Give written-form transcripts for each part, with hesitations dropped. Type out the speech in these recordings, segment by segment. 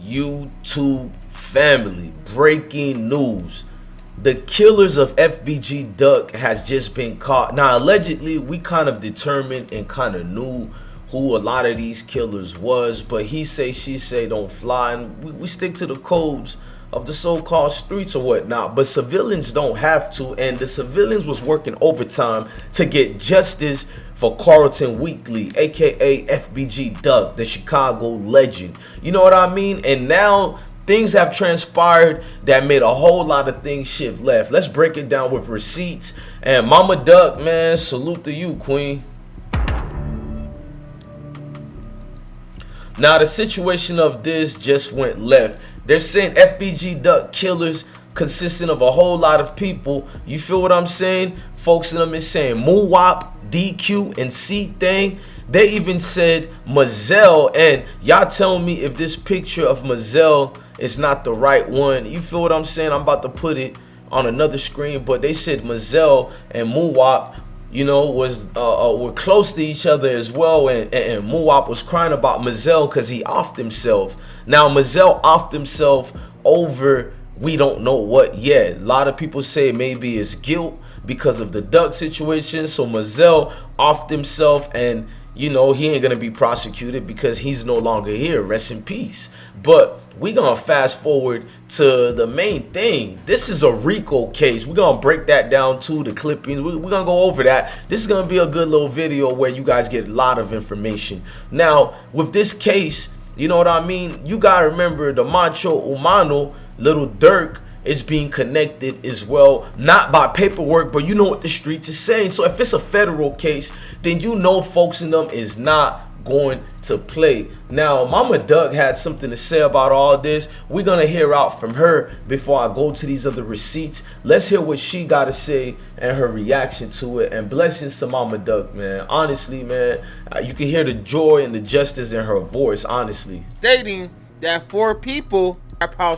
YouTube family, breaking news. The killers of FBG Duck has just been caught. Now, allegedly, we kind of determined and kind of knew who a lot of these killers was, but he say, she say don't fly, and we stick to the codes of the so-called streets or whatnot. But civilians don't have to, and the civilians was working overtime to get justice for Carlton Weekly, aka FBG Duck, the Chicago legend. You know what I mean? And now things have transpired that made a whole lot of things shift left. Let's break it down with receipts. And Mama Duck, man, salute to you, queen. Now, the situation of this just went left. They're saying FBG Duck killers consisting of a whole lot of people. You feel what I'm saying? Folks in them is saying Muwop, DQ, and C-THANG. They even said Mazel, and y'all tell me if this picture of Mazel is not the right one. You feel what I'm saying? I'm about to put it on another screen, but they said Mazel and Muwop, you know, were close to each other as well, and Muwop was crying about Mazel because he offed himself. Now Mazel offed himself over we don't know what yet. A lot of people say maybe it's guilt because of the Duck situation. So Mazel offed himself, and you know, he ain't gonna be prosecuted because he's no longer here. Rest in peace. But we gonna fast forward to the main thing. This is a RICO case. We're gonna break that down to the clippings. We're gonna go over that. This is gonna be a good little video where you guys get a lot of information. Now, with this case, you know what I mean? You gotta remember the Macho Humano, Lil Durk, is being connected as well, not by paperwork, but you know what the streets is saying. So if it's a federal case, then you know folks in them is not going to play. Now, Mama Duck had something to say about all this. We're gonna hear out from her before I go to these other receipts. Let's hear what she got to say and her reaction to it. And blessings to Mama Duck, man. Honestly, man, you can hear the joy and the justice in her voice, honestly. Stating that 4 people are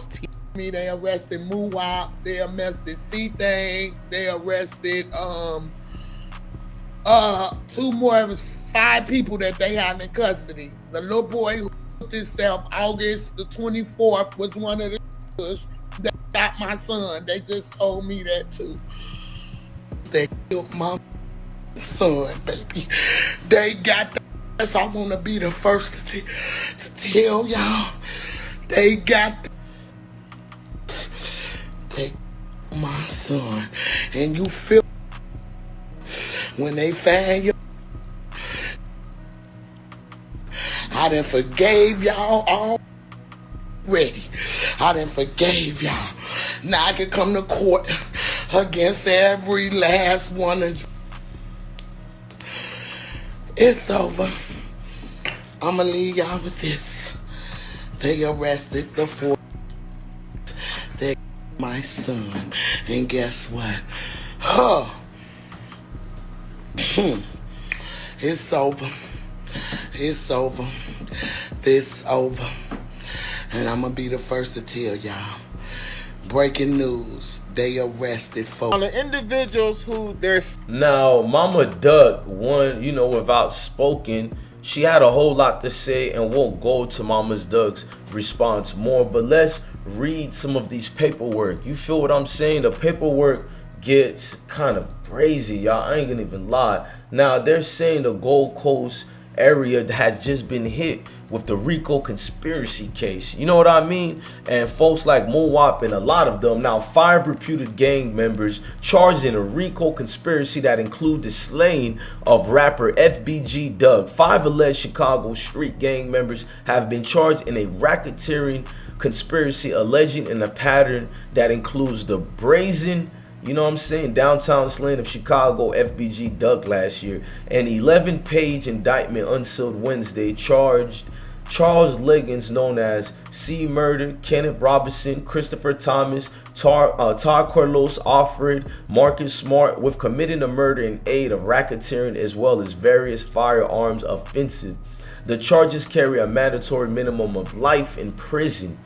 they arrested Muwop, they arrested C-THANG, they arrested 2 more. It was 5 people that they have in custody. The little boy who killed himself August the 24th was one of the that got my son. They just told me that too. They killed my son, baby. They got the ass. I want to be the first to tell y'all. They got the my son, and you feel when they find you. I done forgave y'all already. I done forgave y'all. Now I can come to court against every last one of you. It's over. I'ma leave y'all with this. They arrested the 4. They my son, and guess what? It's over. It's over. This over. And I'm gonna be the first to tell y'all. Breaking news. They arrested 4 on the individuals who there's now Mama Duck, one, you know, without spoken, she had a whole lot to say, and we'll go to Mama Duck's response more. But let's read some of these paperwork. You feel what I'm saying? The paperwork gets kind of crazy, y'all. I ain't gonna even lie. Now, they're saying the Gold Coast area has just been hit with the RICO conspiracy case. You know what I mean? And folks like Muwop and a lot of them, now 5 reputed gang members charged in a RICO conspiracy that include the slaying of rapper FBG Duck. 5 alleged Chicago street gang members have been charged in a racketeering conspiracy alleging in a pattern that includes the brazen, you know what I'm saying, downtown slaying of Chicago FBG Duck last year. An 11-page indictment unsealed Wednesday charged Charles Liggins, known as C. Murder, Kenneth Robinson, Christopher Thomas, Todd Carlos Alfred, Marcus Smart with committing a murder in aid of racketeering as well as various firearms offenses. The charges carry a mandatory minimum of life in prison.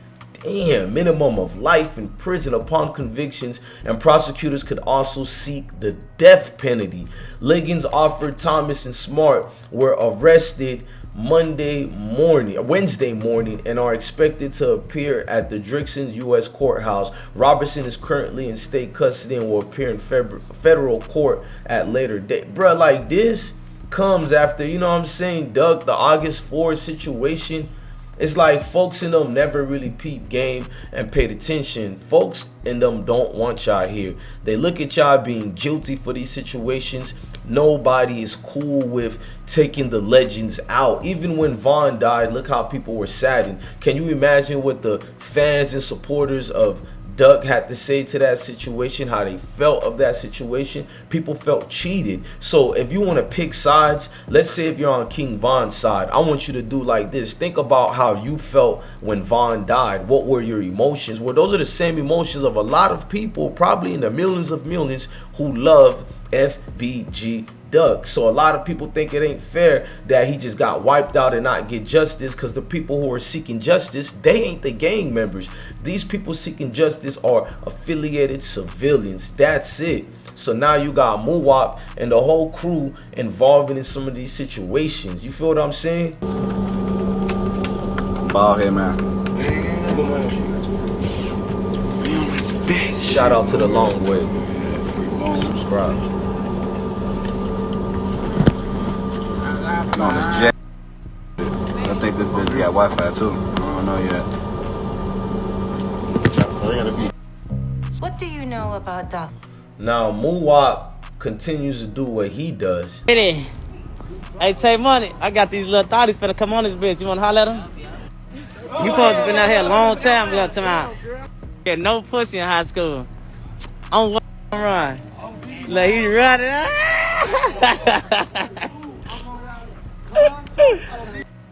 Damn, minimum of life in prison upon convictions, and prosecutors could also seek the death penalty. Liggins, Alfred, Thomas, and Smart were arrested Wednesday morning, and are expected to appear at the Dixon U.S. courthouse. Robertson is currently in state custody and will appear in federal court at later date. Bruh, like, this comes after, you know what I'm saying, Duck, the August 4th situation. It's like folks in them never really peeped game and paid attention. Folks in them don't want y'all here. They look at y'all being guilty for these situations. Nobody is cool with taking the legends out. Even when Vaughn died, look how people were saddened. Can you imagine what the fans and supporters of Duck had to say to that situation, how they felt of that situation? People felt cheated. So if you want to pick sides, let's say if you're on King Von's side, I want you to do like this. Think about how you felt when Vaughn died. What were your emotions? Well, those are the same emotions of a lot of people, probably in the millions of millions, who love FBG Duck. So a lot of people think it ain't fair that he just got wiped out and not get justice, because the people who are seeking justice, they ain't the gang members. These people seeking justice are affiliated civilians. That's it. So now you got Muwop and the whole crew involved in some of these situations. You feel what I'm saying? Ball head, man. Shout out to the long way. Subscribe. I'm on the jet. I think this bitch got Wi-Fi too. I don't know yet. What do you know about Duck? Now Muwop continues to do what he does. Hey, Tay Money, I got these little thotties finna come on this bitch. You wanna holler at them? You supposed to been out here a long time, little time. Get no pussy in high school. I'm run. Like he running.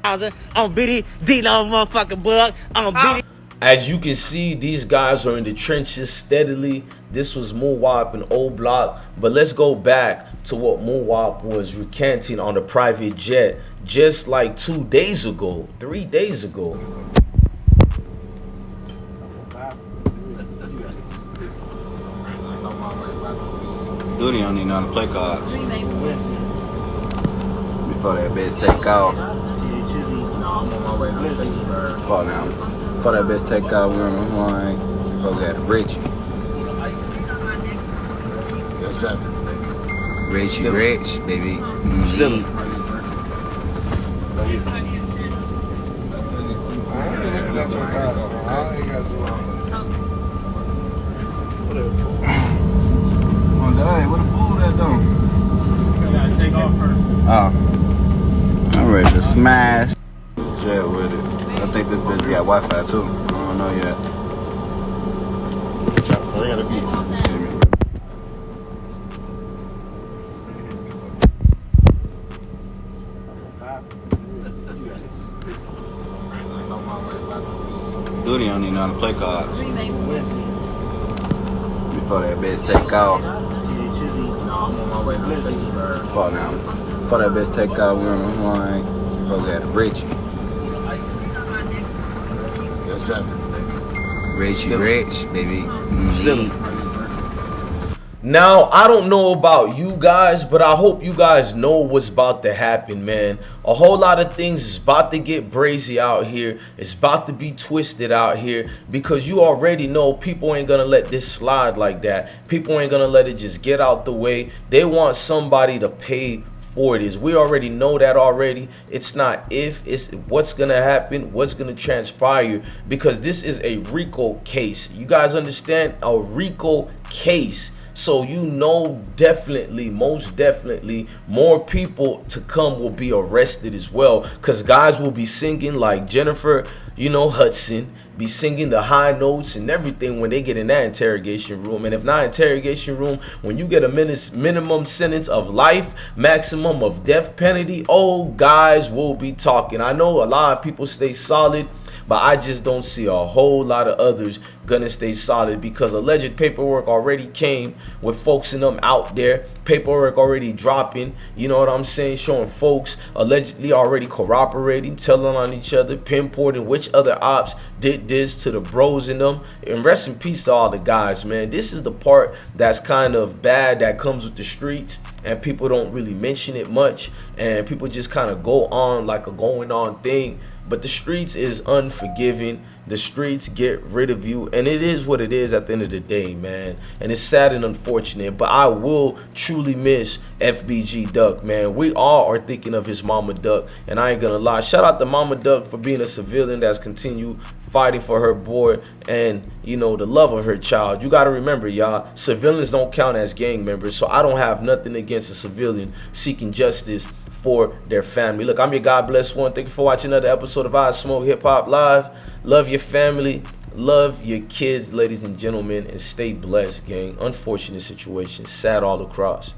I'm bitty, D-Lo motherfucking bug. I'm bitty. As you can see, these guys are in the trenches steadily. This was Muwop and O-Block. But let's go back to what Muwop was recanting on the private jet just like 2 days ago, 3 days ago. Duty don't need none to play cards. Before that bitch take off. Fall down. Before that bitch take off, we're on the line. Supposed to have Richie. Yes, sir. Richie Rich, baby. Still. What the food at though? You gotta take off first. Oh. I'm ready to smash. Jet with it. I think this bitch got Wi-Fi too. I don't know yet. Duty don't need none to play cards. Before that bitch take off. Fall down. Before that bitch take off, we're on the line. Supposed to have Richie. Yes, sir. Richie Rich, baby. Still. Now, I don't know about you guys, but I hope you guys know what's about to happen, man. A whole lot of things is about to get brazy out here. It's about to be twisted out here, because you already know people ain't gonna let this slide like that. People ain't gonna let it just get out the way. They want somebody to pay for this. We already know that already. It's not if, it's what's gonna happen, what's gonna transpire, because this is a RICO case. You guys understand? A RICO case. So you know, definitely, most definitely, more people to come will be arrested as well, because guys will be singing like Jennifer, you know, Hudson, be singing the high notes and everything when they get in that interrogation room. And if not interrogation room, when you get a minimum sentence of life, maximum of death penalty, oh, guys will be talking. I know a lot of people stay solid, but I just don't see a whole lot of others gonna stay solid, because alleged paperwork already came with folks in them out there. Paperwork already dropping, you know what I'm saying, showing folks allegedly already corroborating, telling on each other, pinpointing which other ops did this to the bros in them. And rest in peace to all the guys, man. This is the part that's kind of bad that comes with the streets. and people don't really mention it much, and people just kind of go on like a going on thing. But the streets is unforgiving. The streets get rid of you, and it is what it is at the end of the day, man. And it's sad and unfortunate, but I will truly miss FBG Duck, man. We all are thinking of his Mama Duck, and I ain't gonna lie. Shout out to Mama Duck for being a civilian that's continued fighting for her boy and, you know, the love of her child. You gotta remember, y'all, civilians don't count as gang members, so I don't have nothing against a civilian seeking justice for their family. Look, I'm your God Bless One. Thank you for watching another episode of IsmokeHiphop Live. Love your family, love your kids, ladies and gentlemen, and stay blessed, gang. Unfortunate situation, sad all across.